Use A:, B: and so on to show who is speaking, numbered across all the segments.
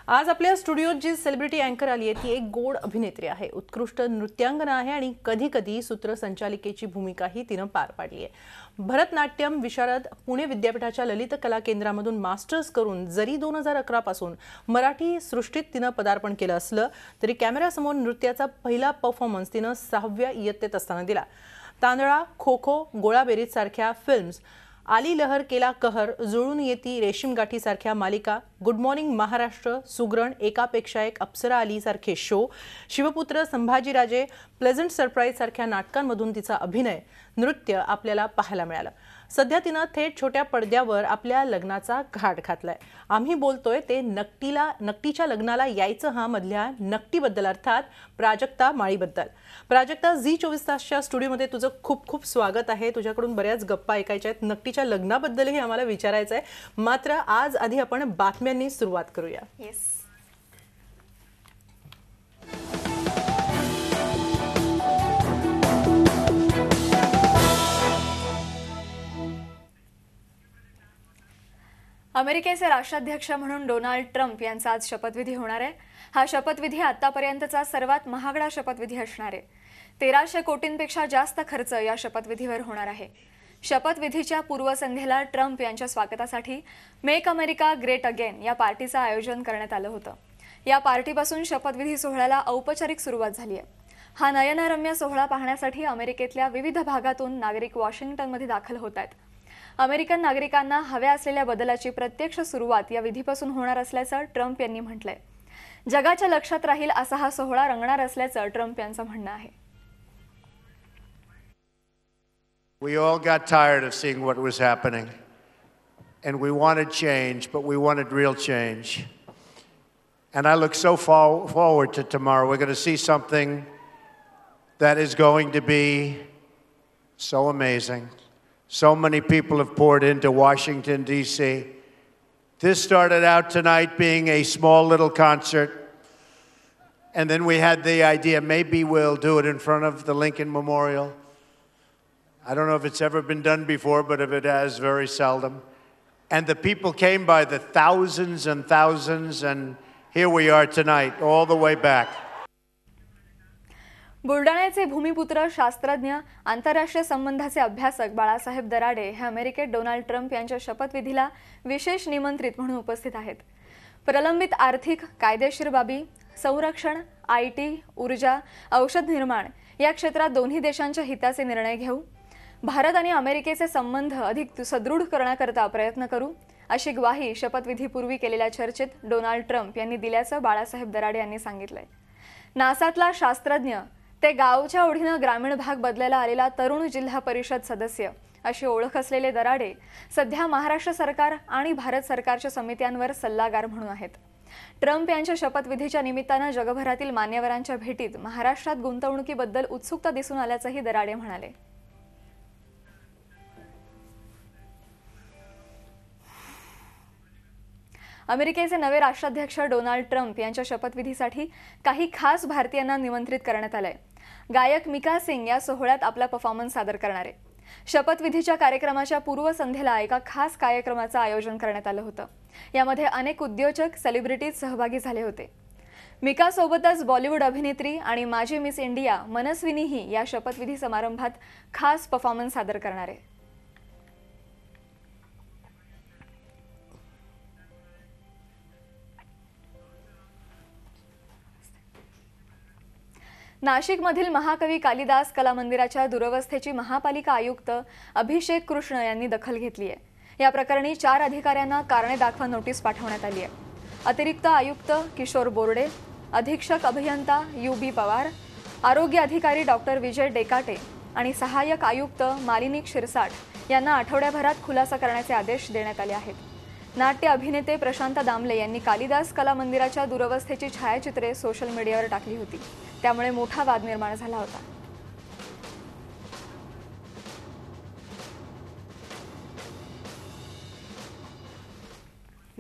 A: आज आपल्या स्टुडिओत जी सेलिब्रिटी अँकर आली आहे ती एक गोड अभिनेत्री आहे, उत्कृष्ट नृत्यांगना आहे आणि कधी कधी सूत्रसंचालिकेची भूमिकाही तिनं पार पाडली आहे। भरतनाट्यम विशारद, पुणे विद्यापीठाच्या ललित कला केंद्रामधून मास्टर्स करून जरी 2011 पासून मराठी सृष्टीत तिनं पदार्पण केलं असलं तरी कॅमेऱ्यासमोर नृत्याचा पहिला परफॉर्मन्स तिनं 6व्या इयत्तेत असताना दिला। तांदळा, खो खो, गोळाबेरीज सारख्या फिल्म्स, आली लहर केला कहर, जुळून येती रेशीम गाठी सारख्या मालिका, गुड मॉर्निंग महाराष्ट्र, सुगरण, एकापेक्षा एक, अप्सरा आली सारखे show, Shivputra, Sambhajiraje, pleasant surprise सारख्या नाटकांमधून तिचा अभिनय, नृत्य आपल्याला पाहायला मिळालं। सध्या तिनं थेट छोट्या पडद्यावर आपल्या लग्नाचा घाट घातलाय। आम्ही बोलतोय ते नकटीच्या लग्नाला यायचं हा मधल्या नकटीबद्दल, अर्थात प्राजक्ता माळीबद्दल। प्राजक्ता, झी24 तासच्या स्टुडिओमध्ये तुझं खूप खूप स्वागत आहे। तुझ्याकडून बऱ्याच गप्पा ऐकायच्या आहेत, नकटीच्या लग्नाबद्दलही आम्हाला विचारायचं आहे, मात्र आज आधी आपण बातम्यांनी सुरुवात करूया।
B: येस, अमेरिकेचे राष्ट्राध्यक्ष म्हणून डोनाल्ड ट्रम्प यांचा आज शपथविधी होणार आहे। हा शपथविधी आतापर्यंतचा सर्वात महागडा शपथविधी असणार आहे। 1300 कोटींपेक्षा जास्त खर्च या शपथविधीवर होणार आहे। शपथविधीच्या पूर्वसंध्येला ट्रम्प यांच्या स्वागतासाठी मेक अमेरिका ग्रेट अगेन या पार्टीचं आयोजन करण्यात आलं होतं। या पार्टीपासून शपथविधी सोहळ्याला औपचारिक सुरुवात झाली आहे। हा नयनरम्य सोहळा पाहण्यासाठी अमेरिकेतल्या विविध भागातून नागरिक वॉशिंग्टनमध्ये दाखल होत आहेत। अमेरिकन नागरिकांना हव्या असलेल्या बदलाची प्रत्यक्ष सुरुवात या विधीपासून होणार असल्याचं ट्रम्प यांनी म्हटलंय। जगाच्या लक्षात राहील असा हा सोहळा रंगणार असल्याचं ट्रम्प यांचं म्हणणं आहे।
C: We all got tired of seeing what was happening, and we wanted change, but we wanted real change. And I look so forward to tomorrow. We're going to see something that is going to be so amazing. So many people have poured into Washington, D.C. This started out tonight being a small little concert, and then we had the idea maybe we'll do it in front of the Lincoln Memorial. I don't know if it's ever been done before, but if it has, very seldom. And the people came by the thousands and thousands, and here we are tonight, all the way back.
B: बुलडाण्याचे भूमिपुत्र, शास्त्रज्ञ, आंतरराष्ट्रीय संबंधाचे अभ्यासक बाळासाहेब दराडे हे अमेरिकेत Donald Trump यांच्या शपथविधीला विशेष निमंत्रित म्हणून उपस्थित आहेत। प्रलंबित आर्थिक, कायदेशीर बाबी, संरक्षण, IT, ऊर्जा, औषध निर्माण या क्षेत्रात दोन्ही देशांच्या हिताचे निर्णय घेऊ, भारत आणि अमेरिकेचे संबंध अधिक सदृढ करण्याकरता प्रयत्न करू, अशी ग्वाही शपथविधीपूर्वी केलेल्या चर्चेत डोनाल्ड ट्रम्प यांनी दिल्याचं बाळासाहेब दराडे यांनी सांगितलंय। नासातला शास्त्रज्ञ ते गावच्या ओढीनं ग्रामीण भाग बदलायला आलेला तरुण जिल्हा परिषद सदस्य अशी ओळख असलेले दराडे सध्या महाराष्ट्र सरकार आणि भारत सरकारच्या समित्यांवर सल्लागार म्हणून आहेत। ट्रम्प यांच्या शपथविधीच्या निमित्तानं जगभरातील मान्यवरांच्या भेटीत महाराष्ट्रात गुंतवणुकीबद्दल उत्सुकता दिसून आल्याचंही दराडे म्हणाले। अमेरिकेचे नवे राष्ट्राध्यक्ष डोनाल्ड ट्रम्प यांच्या शपथविधीसाठी काही खास भारतीयांना निमंत्रित करण्यात आलंय। गायक मिका सिंग या सोहळ्यात आपला परफॉर्मन्स सादर करणार आहे। शपथविधीच्या कार्यक्रमाच्या पूर्वसंध्येला एका खास कार्यक्रमाचं आयोजन करण्यात आलं होतं। यामध्ये अनेक उद्योजक, सेलिब्रिटीज सहभागी झाले होते। मिका सोबतच बॉलिवूड अभिनेत्री आणि माजी मिस इंडिया मनस्विनीही या शपथविधी समारंभात खास परफॉर्मन्स सादर करणार आहे। नाशिकमधील महाकवी कालिदास कला मंदिराच्या दुरवस्थेची महापालिका आयुक्त अभिषेक कृष्ण यांनी दखल घेतली आहे। या प्रकरणी 4 अधिकाऱ्यांना कारणे दाखवा नोटीस पाठवण्यात आली आहे। अतिरिक्त आयुक्त किशोर बोर्डे, अधीक्षक अभियंता UB पवार, आरोग्य अधिकारी डॉक्टर विजय डेकाटे आणि सहाय्यक आयुक्त मालिनी क्षीरसाट यांना आठवड्याभरात खुलासा करण्याचे आदेश देण्यात आले आहेत। नाट्य अभिनेते प्रशांत दामले यांनी कालिदास कला मंदिराच्या दुरवस्थेची छायाचित्रे सोशल मीडियावर टाकली होती, त्यामुळे मोठा वाद निर्माण झाला होता।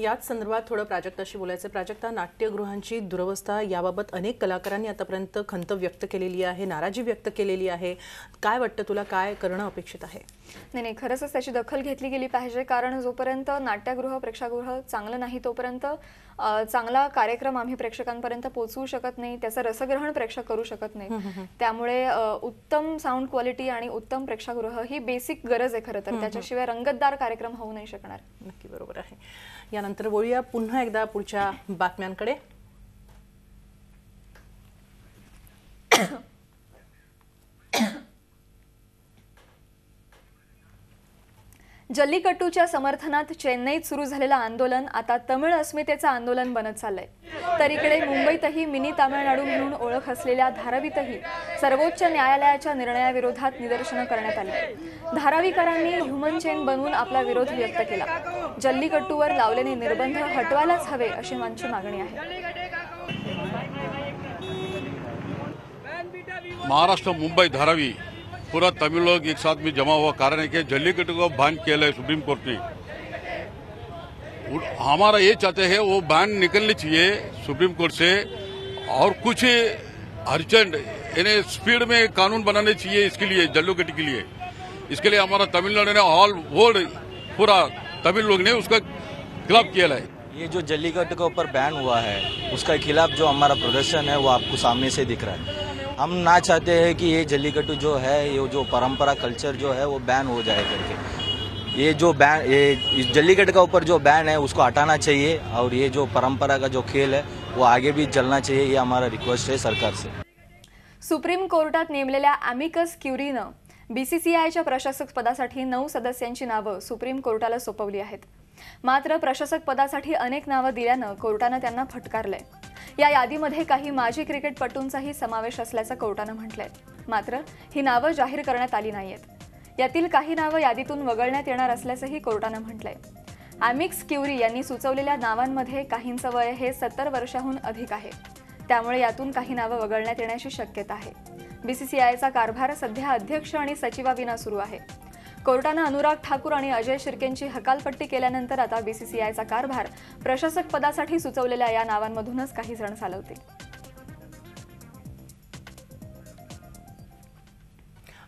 A: याच संदर्भात थोडं प्राजक्ताशी बोलायचं. प्राजक्ता, नाट्यगृहांची दुरवस्था याबाबत अनेक कलाकारांनी आतापर्यंत खंत व्यक्त केलेली आहे, नाराजी व्यक्त केलेली आहे. काय वाटतं तुला, काय करणं अपेक्षित आहे?
B: नाही, खरंच त्याची दखल घेतली गेली पाहिजे, कारण जोपर्यंत नाट्यगृह प्रेक्षागृह चांगलं नाही तोपर्यंत चांगला कार्यक्रम आम्ही प्रेक्षकांपर्यंत पोहोचवू शकत नाही, त्याचं रसग्रहण प्रेक्षक करू शकत नाही. त्यामुळे उत्तम साऊंड क्वालिटी आणि उत्तम प्रेक्षागृह ही बेसिक गरज आहे खरं तर. त्याच्याशिवाय रंगतदार कार्यक्रम होऊ नाही शकणार.
A: नक्की बरोबर आहे. यानंतर वळूया पुन्हा एकदा पुढच्या बातम्यांकडे.
B: जल्लीकट्टूच्या समर्थनात चेन्नईत सुरू झालेलं आंदोलन आता तमिळ अस्मितेचं आंदोलन बनत चाललंय. तर इकडे मुंबईतही मिनी तामिळनाडू म्हणून ओळख असलेल्या धारावीतही सर्वोच्च न्यायालयाच्या निर्णयाविरोधात निदर्शनं करण्यात आली. धारावीकरांनी ह्युमन चेन बनवून आपला विरोध व्यक्त केला. जल्लीकट्टूवर लावलेले निर्बंध हटवायलाच हवे अशी आमची मागणी आहे.
D: महाराष्ट्र, मुंबई, धारावी पूरा तमिल लोग एक साथ में जमा हुआ कारण है कि जल्लीकट्टू को बैन किया है सुप्रीम कोर्ट ने. हमारा ये चाहते हैं वो बैन निकलनी चाहिए सुप्रीम कोर्ट से और कुछ अर्जेंट यानी स्पीड में कानून बनाने चाहिए इसके लिए, जल्लीकट्टू के लिए. इसके लिए हमारा तमिलनाडु ने ऑल वर्ल्ड पूरा तमिल लोग ने उसका खिलाफ किया है.
E: ये जो जल्लीकट्टू के ऊपर बैन हुआ है उसका खिलाफ जो हमारा प्रदर्शन है वो आपको सामने से दिख रहा है. हम ना चाहते हैं कि ये जल्लीकट्टू जो है, ये जो परंपरा कल्चर जो है वो बैन हो जाए करके. ये जो बैन, ये जल्लीकट्टू का ऊपर जो बैन है उसको हटाना चाहिए और ये जो परंपरा का जो खेल है वो आगे भी चलना चाहिए. ये हमारा रिक्वेस्ट है सरकार से.
B: सुप्रीम कोर्टात नेमलेल्या अमिकस क्युरीनं बीसीसीआयच्या प्रशासक पदासाठी 9 सदस्यांची नावं सुप्रीम कोर्टाला सोपवली आहेत. मात्र प्रशासक पदासाठी अनेक नावं दिल्यानं कोर्टानं त्यांना फटकारलंय. या यादीमध्ये काही माजी क्रिकेटपटूंचाही समावेश असल्याचं कोर्टानं म्हटलंय. मात्र ही नावं जाहीर करण्यात आली नाहीयेत. यातील काही नावं यादीतून वगळण्यात येणार असल्याचंही कोर्टानं म्हटलंय. अमिकस क्युरी यांनी सुचवलेल्या नावांमध्ये काहींचं वय हे 70 वर्षांहून अधिक आहे. त्यामुळे यातून काही नावं वगळण्यात येण्याची शक्यता आहे. बीसीसीआयचा कारभार सध्या अध्यक्ष आणि सचिवाविना सुरू आहे. कोर्टानं अनुराग ठाकूर आणि अजय शिर्केंची हकालपट्टी केल्यानंतर आता बीसीसीआयचा कारभार प्रशासक पदासाठी सुचवलेल्या या नावांमधूनच काही जण चालवतील.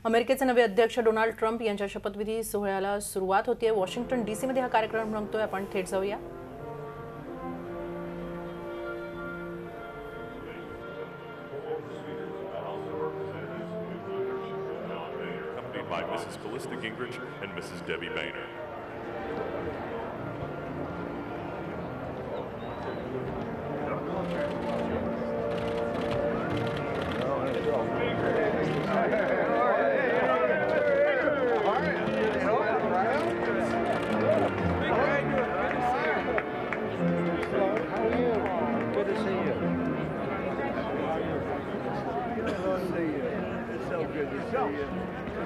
A: अमेरिकेचे नवे अध्यक्ष डोनाल्ड ट्रम्प यांच्या शपथविधी सोहळ्याला सुरुवात होतीये. वॉशिंग्टन डीसी मध्ये हा कार्यक्रम रंगतोय. आपण थेट जाऊया.
F: By Mrs. Callista Gingrich and Mrs. Debbie Boehner.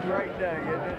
G: Right there, isn't it?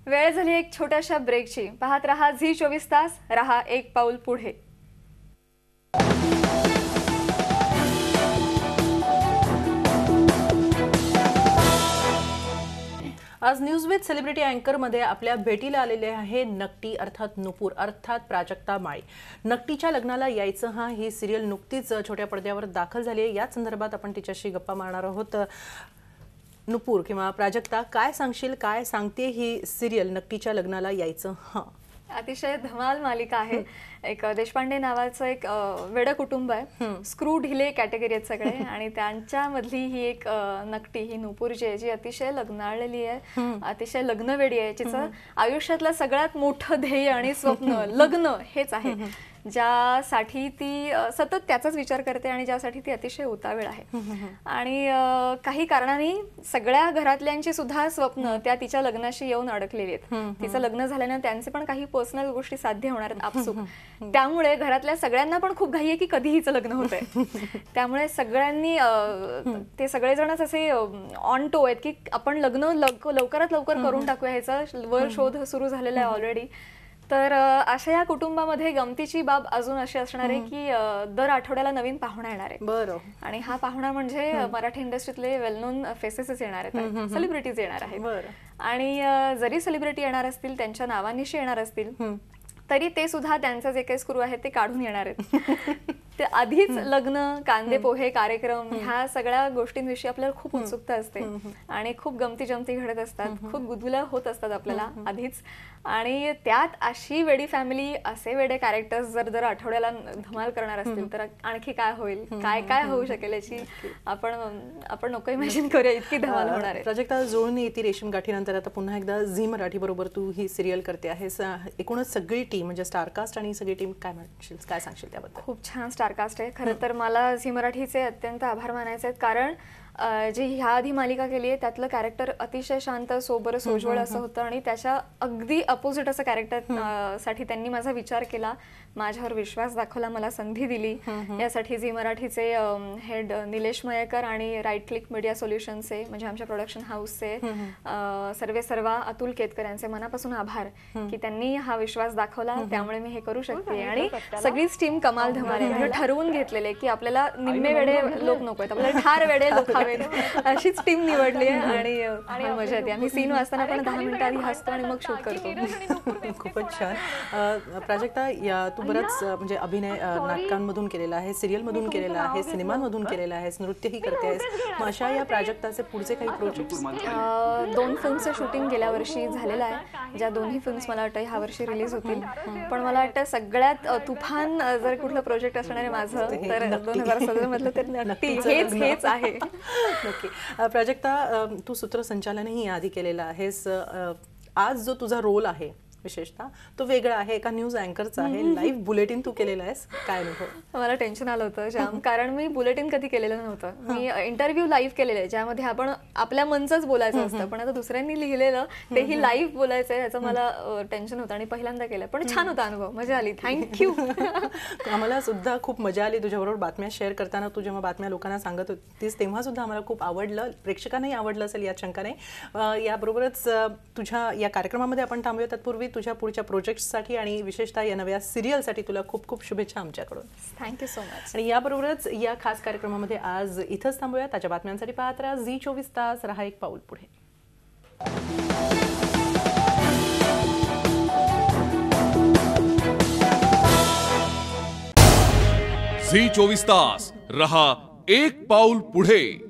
B: वेळ झाली एक छोट्याशा ब्रेकची. पाहत रहा झी24 तास, रहा एक पाऊल पुढे.
A: आज न्यूज विथ सेलिब्रिटी अँकर मध्ये आपल्या भेटीला आलेले आहे नकटी अर्थात नुपूर अर्थात प्राजक्ता माळी. नकटीच्या लग्नाला यायचं हा ही सिरियल नुकतीच छोट्या पडद्यावर दाखल झाली आहे. याच संदर्भात आपण तिच्याशी गप्पा मारणार आहोत. नुपूर किंवा प्राजक्ता, काय सांगशील, काय सांगते ही सिरियल नकटीच्या लग्नाला यायचं?
B: अतिशय धमाल मालिका आहे. एक देशपांडे नावाचं एक वेड कुटुंब आहे. स्क्रू ढिले कॅटेगरी आहेत सगळे आणि त्यांच्यामधली ही एक नकटी ही नुपूर जी आहे, जी अतिशय लग्नाळलेली आहे, अतिशय लग्नवेडी आहे, जिचं आयुष्यातलं सगळ्यात मोठं ध्येय आणि स्वप्न लग्न हेच आहे, ज्यासाठी ती सतत त्याचाच विचार करते आणि ज्यासाठी ती अतिशय उतावीळ आहे. आणि काही कारणाने सगळ्या घरातल्यांची सुद्धा स्वप्न त्या तिच्या लग्नाशी येऊन अडकलेली आहेत. तिचं लग्न झाल्यानं त्यांचे पण काही पर्सनल गोष्टी साध्य होणार आहेत आपसूक. त्यामुळे घरातल्या सगळ्यांना पण खूप घाई आहे की कधी हिचं लग्न होतंय. त्यामुळे सगळ्यांनी ते सगळेजणच असे ऑन टो आहेत की आपण लग्न लवकरात लवकर करून टाकूया, ह्याचा वर शोध सुरू झालेला आहे ऑलरेडी. तर अशा या कुटुंबामध्ये गमतीची बाब अजून अशी असणार आहे की दर आठवड्याला नवीन पाहुणा येणार आहे.
A: बरं.
B: आणि हा पाहुणा म्हणजे मराठी इंडस्ट्रीतले वेल नोन फेसेसच येणार आहेत, सेलिब्रिटीज येणार आहेत. आणि जरी सेलिब्रिटी येणार असतील, त्यांच्या नावानिशी येणार असतील, तरी ते सुद्धा त्यांचे जे काही स्क्रू आहेत ते काढून येणार आहेत. ते आधीच लग्न, कांदे पोहे कार्यक्रम ह्या सगळ्या गोष्टींविषयी आपल्याला खूप उत्सुकता असते आणि खूप गमती जमती घडत असतात, खूप गुदगुल्या होत असतात आपल्याला आधीच. आणि त्यात अशी वेडी फॅमिली, असे वेडे कॅरेक्टर्स जर दर आठवड्याला धमाल करणार असतील तर आणखी काय होईल, काय काय होऊ शकेल याची आपण नको इमॅजिन करूया, इतकी धमाल होणार आहे.
A: प्राजक्ता, जुळून येती रेशीम गाठीनंतर आता पुन्हा एकदा झी मराठी बरोबर तू ही सिरियल करते आहेस. एकूणच सगळी टीम म्हणजे स्टारकास्ट आणि सगळी टीम काय सांगशील त्याबद्दल?
B: खूप छान स्टारकास्ट आहे. खरं तर मला झी मराठीचे अत्यंत आभार मानायचे आहेत, कारण जी ह्या आधी मालिका केली आहे त्यातलं कॅरेक्टर अतिशय शांत, सोबर, सोज्वळ असं होतं आणि त्याच्या अगदी अपोजिट असं कॅरेक्टर साठी त्यांनी माझा विचार केला, माझ्यावर विश्वास दाखवला, मला संधी दिली. यासाठी झी मराठीचे हेड निलेश मयेकर आणि राईट क्लिक मीडिया सोल्युशन्सचे म्हणजे आमच्या प्रोडक्शन हाऊसचे सर्वेसर्वा अतुल केतकर यांचे मनापासून आभार की त्यांनी हा विश्वास दाखवला, त्यामुळे मी हे करू शकते. आणि सगळीच टीम कमाल धमाल आहे. म्हणजे ठरवून घेतलेले की आपल्याला निम्मे वेडे लोक नको आहेत, आपल्याला ठार वेडे लोक हवेत, अशीच टीम निवडली आहे. आणि मजा येते. आम्ही सीन वाचताना पण 10 मिनिटं आधी हसतो आणि मग शूट करतो.
A: खूपच छान. प्राजक्ता, तू बरंच म्हणजे अभिनय नाटकांमधून केलेला आहे, सिरियलमधून केलेला आहे, सिनेमांमधून केलेला आहेस, नृत्यही करते आहेस. मग अशा या प्राजक्ताचे पुढचे काही प्रोजेक्ट्स?
B: 2 फिल्मचं शूटिंग गेल्या वर्षी झालेलं आहे, ज्या दोन्ही फिल्म्स मला वाटतं ह्या वर्षी रिलीज होतील. पण मला वाटतं सगळ्यात तुफान जर कुठलं प्रोजेक्ट असणार आहे माझं तर 2017 मधलं तर नक्की हेच आहे.
A: नक्की. प्राजक्ता, तू सूत्रसंचालनही आधी केलेलं आहेस. आज जो तुझा रोल आहे विशेषतः तो वेगळा आहे, एका न्यूज अँकरचा आहे. लाईव्ह बुलेटिन तू केलेलं आहेस, काय अनुभव?
B: मला टेन्शन आलं होतं जाम, कारण मी बुलेटिन कधी केलेलं नव्हतं. मी इंटरव्ह्यू लाईव्ह केलेले आहे, ज्यामध्ये आपण आपल्या मनचंच बोलायचं असतं, पण आता दुसऱ्यांनी लिहिलेलं तेही लाईव्ह बोलायचं आहे, याचं मला टेन्शन होतं आणि पहिल्यांदा केलं. पण छान होता अनुभव, मजा आली. थँक्यू.
A: आम्हाला सुद्धा खूप मजा आली तुझ्याबरोबर बातम्या शेअर करताना. तू जेव्हा बातम्या लोकांना सांगत होतीस तेव्हा सुद्धा आम्हाला खूप आवडलं, प्रेक्षकांनाही आवडलं असेल यात शंका नाही. याबरोबरच तुझ्या या कार्यक्रमामध्ये आपण थांबूया. तत्पूर्वी तुझ्या पुढच्या प्रोजेक्ट्ससाठी आणि विशेषतः या नव्या सिरियलसाठी तुला खूप खूप शुभेच्छा आमच्याकडून.
B: Thank you so much.
A: आणि याबरोबरच या खास कार्यक्रमामध्ये आज इथंच थांबूया. त्याच्या बातम्यांसाठी पाहत राहा झी 24 तास. रहा एक पाऊल पुढे.
H: झी 24 तास. रहा एक पाऊल पुढे.